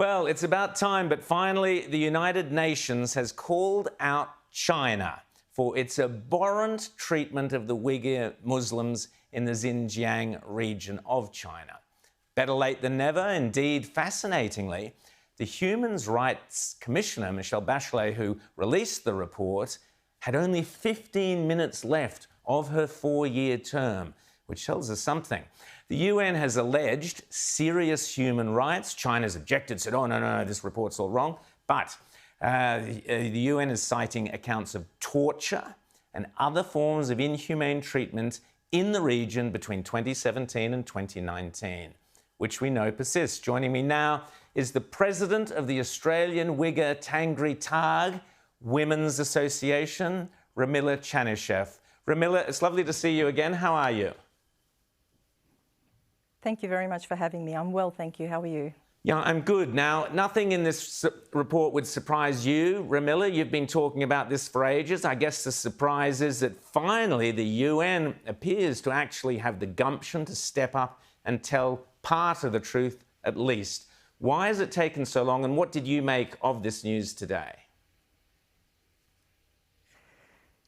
Well, it's about time, but finally, the United Nations has called out China for its abhorrent treatment of the Uyghur Muslims in the Xinjiang region of China. Better late than never. Indeed, fascinatingly, the Human Rights Commissioner, Michelle Bachelet, who released the report, had only 15 minutes left of her 4-year term, which tells us something. The UN has alleged serious human rights. China's objected, said, oh, no, this report's all wrong. But the UN is citing accounts of torture and other forms of inhumane treatment in the region between 2017 and 2019, which we know persists. Joining me now is the president of the Australian Uyghur Tangritagh Women's Association, Ramila Chaniesheff. Ramila, it's lovely to see you again. How are you? Thank you very much for having me. I'm well, thank you. How are you? Yeah, I'm good. Now, nothing in this report would surprise you, Ramila. You've been talking about this for ages. I guess the surprise is that finally the UN appears to actually have the gumption to step up and tell part of the truth at least. Why has it taken so long, and what did you make of this news today?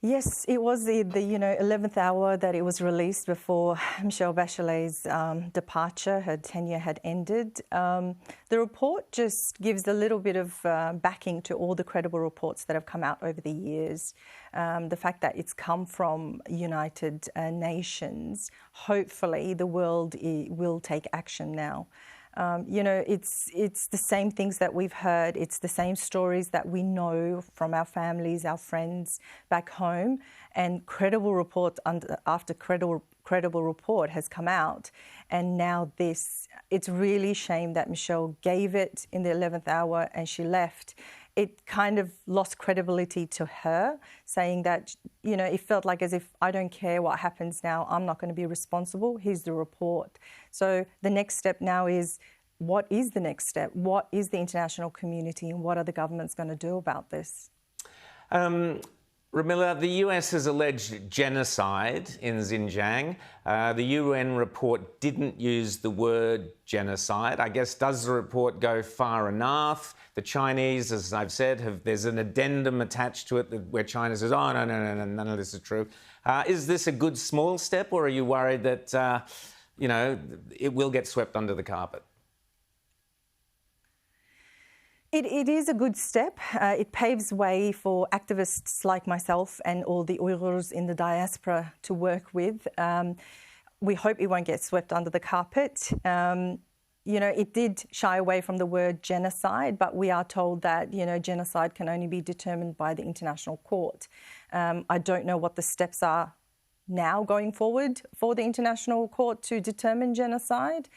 Yes, it was the 11th hour that it was released before Michelle Bachelet's departure. Her tenure had ended. The report just gives a little bit of backing to all the credible reports that have come out over the years. The fact that it's come from United Nations, hopefully the world will take action now. It's the same things that we've heard. It's the same stories that we know from our families, our friends back home, and credible report after credible report has come out. And now this, it's really a shame that Michelle gave it in the 11th hour and she left. It kind of lost credibility to her, saying that, it felt like as if I don't care what happens now, I'm not going to be responsible. Here's the report. So the next step now is, what is the next step? What is the international community and what are the governments going to do about this? Ramila, the US has alleged genocide in Xinjiang. The UN report didn't use the word genocide. I guess, does the report go far enough? The Chinese, as I've said, there's an addendum attached to it where China says, oh, no, none of this is true. Is this a good small step, or are you worried that, it will get swept under the carpet? It is a good step. It paves way for activists like myself and all the Uyghurs in the diaspora to work with. We hope it won't get swept under the carpet. It did shy away from the word genocide, but we are told that, genocide can only be determined by the International Court. I don't know what the steps are now going forward for the International Court to determine genocide.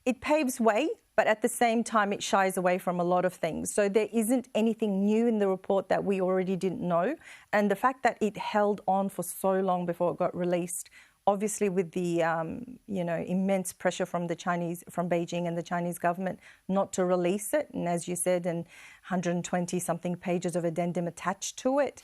It paves way, but at the same time, it shies away from a lot of things. So there isn't anything new in the report that we already didn't know. And the fact that it held on for so long before it got released, obviously with the, immense pressure from Beijing and the Chinese government not to release it. And as you said, and 120-something pages of addendum attached to it.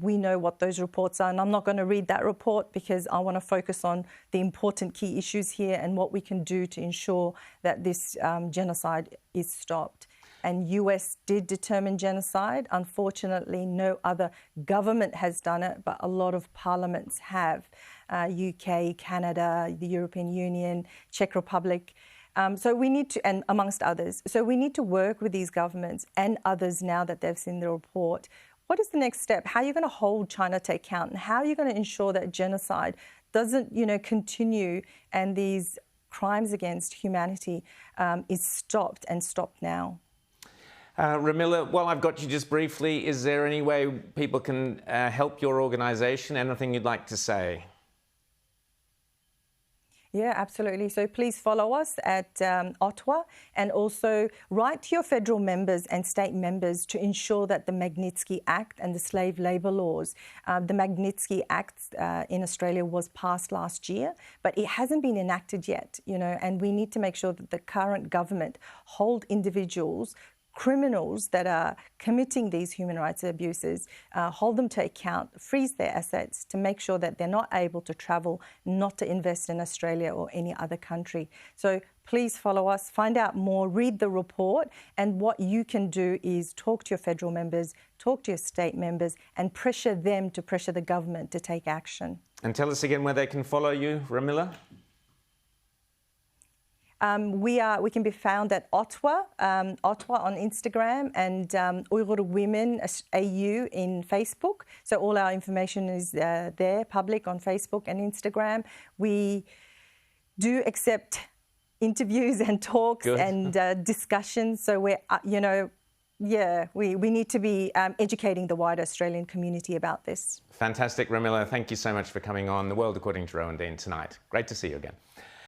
We know what those reports are. And I'm not going to read that report because I want to focus on the important key issues here and what we can do to ensure that this genocide is stopped. And US did determine genocide. Unfortunately, no other government has done it, but a lot of parliaments have. UK, Canada, the European Union, Czech Republic. So we need to, and amongst others, so we need to work with these governments and others now that they've seen the report. What is the next step? How are you going to hold China to account? And how are you going to ensure that genocide doesn't, continue and these crimes against humanity is stopped and stopped now? Ramila, while I've got you just briefly, is there any way people can help your organisation? Anything you'd like to say? Yeah, absolutely. So please follow us at Ottawa and also write to your federal members and state members to ensure that the Magnitsky Act and the slave labour laws, the Magnitsky Act in Australia was passed last year, but it hasn't been enacted yet, and we need to make sure that the current government hold individuals criminals that are committing these human rights abuses, hold them to account, freeze their assets to make sure that they're not able to travel, not to invest in Australia or any other country. So please follow us, find out more, read the report, and what you can do is talk to your federal members, talk to your state members, and pressure them to pressure the government to take action. And tell us again where they can follow you, Ramila. We can be found at Ottawa on Instagram, and Uyghur Women AU in Facebook. So all our information is there, public on Facebook and Instagram. We do accept interviews and talks and discussions. So we're, we need to be educating the wider Australian community about this. Fantastic, Ramila. Thank you so much for coming on The World According to Rowan Dean tonight. Great to see you again.